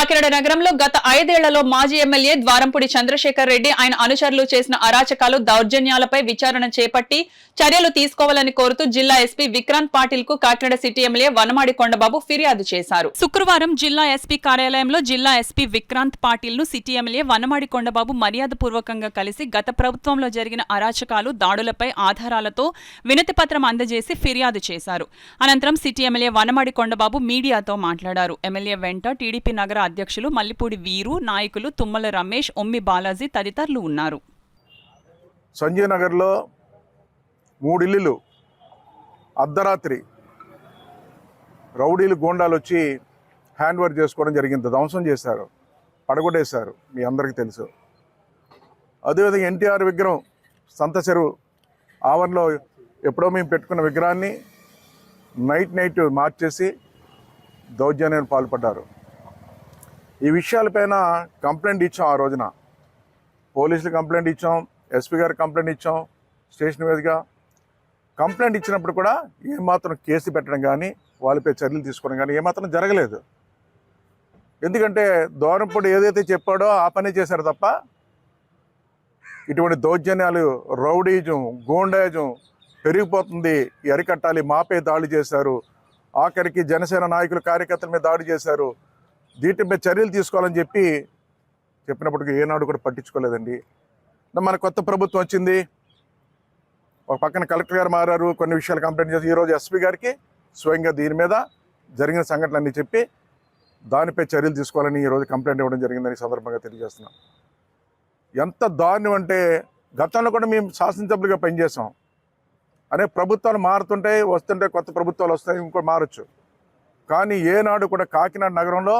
కాకినాడ నగరంలో గత 5 ఏళ్లలో మాజీ ఎమ్మెల్యే ద్వారంపూడి చంద్రశేఖర్ రెడ్డి ఆయన అనుచరులు చేసిన అరాచకాలు దౌర్జన్యాలపై విచారణ చేపట్టి చర్యలు తీసుకోవాలని కోరుతూ జిల్లా ఎస్పీ విక్రాంత్ పాటిల్ కు కాకినాడ సిటీ ఎమ్మెల్యే వనమాడి కొండబాబు ఫిర్యాదు చేశారు. శుక్రవారం జిల్లా ఎస్పీ కార్యాలయంలో జిల్లా ఎస్పీ విక్రాంత్ పాటిల్ ను సిటీ ఎమ్మెల్యే వనమాడి కొండబాబు మర్యాదపూర్వకంగా కలిసి గత ప్రభుత్వంలో జరిగిన అరాచకాలు దాడులపై ఆధారాలతో వినతి పత్రం అందజేసి ఫిర్యాదు చేశారు. అనంతరం సిటీ ఎమ్మెల్యే వనమాడి కొండబాబు మీడియాతో మాట్లాడారు. ఎమ్మెల్యే వెంట టీడీపీ నగర అధ్యక్షులు మల్లిపూడి వీరు, నాయకులు తుమ్మల రమేష్, ఒమ్మి బాలాజీ తదితరులు ఉన్నారు. సంజయ్ నగర్లో 3 ఇల్లులు అర్ధరాత్రి రౌడీలు గోండాలు వచ్చి హ్యాండ్ ఓవర్ చేసుకోవడం జరిగింది. ధ్వంసం చేశారు, పడగొట్టేశారు, మీ అందరికీ తెలుసు. అదేవిధంగా ఎన్టీఆర్ విగ్రహం సంత చెరువు ఆవరణలో ఎప్పుడో మేము పెట్టుకున్న విగ్రహాన్ని నైట్ మార్చేసి దౌర్జన్యానికి పాల్పడ్డారు. ఈ విషయాలపైన కంప్లైంట్ ఇచ్చాం. ఆ రోజున పోలీసులు కంప్లైంట్ ఇచ్చాం, ఎస్పీ గారు కంప్లైంట్ ఇచ్చాం, స్టేషన్ మీదుగా కంప్లైంట్ ఇచ్చినప్పుడు కూడా ఏమాత్రం కేసు పెట్టడం కానీ వాళ్ళపై చర్యలు తీసుకోవడం కానీ ఏమాత్రం జరగలేదు. ఎందుకంటే ద్వారంపూడి ఏదైతే చెప్పాడో ఆ పని చేశారు తప్ప ఇటువంటి దౌర్జన్యాలు, రౌడీజం, గూండాయిజం పెరిగిపోతుంది, అరికట్టాలి, మాపై దాడి చేశారు, ఆఖరికి జనసేన నాయకులు కార్యకర్తల మీద దాడి చేశారు, దీటిపై చర్యలు తీసుకోవాలని చెప్పినప్పటికీ ఏనాడు కూడా పట్టించుకోలేదండి. మన కొత్త ప్రభుత్వం వచ్చింది, ఒక పక్కన కలెక్టర్ గారు మారారు, కొన్ని విషయాలు కంప్లైంట్ చేసి ఈరోజు ఎస్పీ గారికి స్వయంగా దీని మీద జరిగిన సంఘటనలన్నీ చెప్పి దానిపై చర్యలు తీసుకోవాలని ఈరోజు కంప్లైంట్ ఇవ్వడం జరిగిందని సందర్భంగా తెలియజేస్తున్నాం. ఎంత దారుణం అంటే గతంలో కూడా మేము శాసనసభ్యులుగా పనిచేసాం. అనేక ప్రభుత్వాలు మారుతుంటాయి, వస్తుంటాయి, కొత్త ప్రభుత్వాలు వస్తాయి, ఇంకో మారచ్చు. కానీ ఏనాడు కూడా కాకినాడ నగరంలో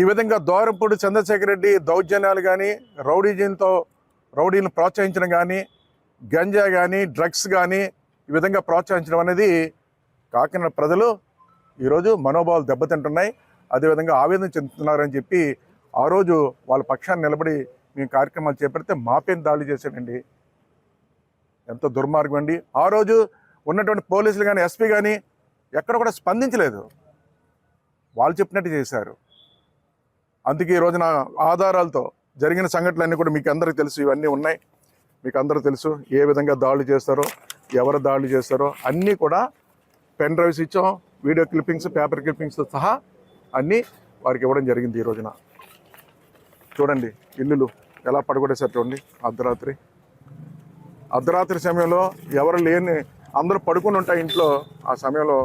ఈ విధంగా ద్వారంపూడి చంద్రశేఖర్ రెడ్డి దౌర్జన్యాలు కానీ, రౌడీలను ప్రోత్సహించడం కానీ, గంజా కానీ, డ్రగ్స్ కానీ ఈ విధంగా ప్రోత్సహించడం అనేది కాకినాడ ప్రజలు ఈరోజు మనోభావాలు దెబ్బతింటున్నాయి, అదేవిధంగా ఆవేదన చెందుతున్నారని చెప్పి ఆ రోజు వాళ్ళ పక్షాన్ని నిలబడి మేము కార్యక్రమాలు చేపడితే మాపైన దాడి చేశాడండి. ఎంత దుర్మార్గం అండి. ఆ రోజు ఉన్నటువంటి పోలీసులు కానీ, ఎస్పీ కానీ ఎక్కడ కూడా స్పందించలేదు, వాళ్ళు చెప్పినట్టు చేశారు. అందుకే ఈ రోజున ఆధారాలతో జరిగిన సంఘటనలన్నీ కూడా మీకు అందరికీ తెలుసు, ఇవన్నీ ఉన్నాయి, మీకు అందరూ తెలుసు. ఏ విధంగా దాడులు చేస్తారో, ఎవరు దాడులు చేస్తారో అన్నీ కూడా పెన్ డ్రైవ్స్ ఇచ్చాం, వీడియో క్లిప్పింగ్స్, పేపర్ క్లిప్పింగ్స్తో సహా అన్నీ వారికి ఇవ్వడం జరిగింది. ఈ రోజున చూడండి ఇల్లులు ఎలా పడగొట్టేశారు చూడండి. అర్ధరాత్రి సమయంలో ఎవరు లేని, అందరూ పడుకుని ఉంటాయి ఇంట్లో, ఆ సమయంలో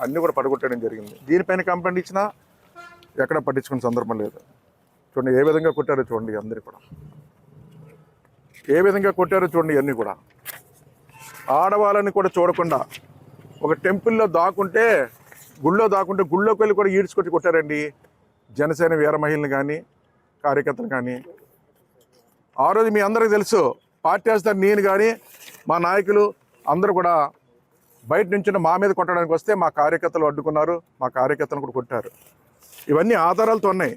అన్నీ కూడా పడగొట్టడం జరిగింది. దీనిపైన కంప్లైంట్ ఇచ్చినా ఎక్కడ పట్టించుకునే సందర్భం లేదు. చూడండి ఏ విధంగా కొట్టారో చూడండి, అందరూ కూడా ఏ విధంగా కొట్టారో చూడండి. ఇవన్నీ కూడా ఆడవాళ్ళని కూడా చూడకుండా ఒక టెంపుల్లో దాక్కుంటే, గుళ్ళోకి వెళ్ళి కూడా ఈడ్చుకొచ్చి కొట్టారండి జనసేన వీర మహిళని కానీ, కార్యకర్తలు కానీ. ఆ రోజు మీ అందరికీ తెలుసు, పార్టీ వేస్తారు నేను కానీ మా నాయకులు అందరూ కూడా బయట నుంచి మా మీద కొట్టడానికి వస్తే మా కార్యకర్తలు అడ్డుకున్నారు, మా కార్యకర్తలను కూడా కొట్టారు. ఇవన్నీ ఆధారాలతో ఉన్నాయి.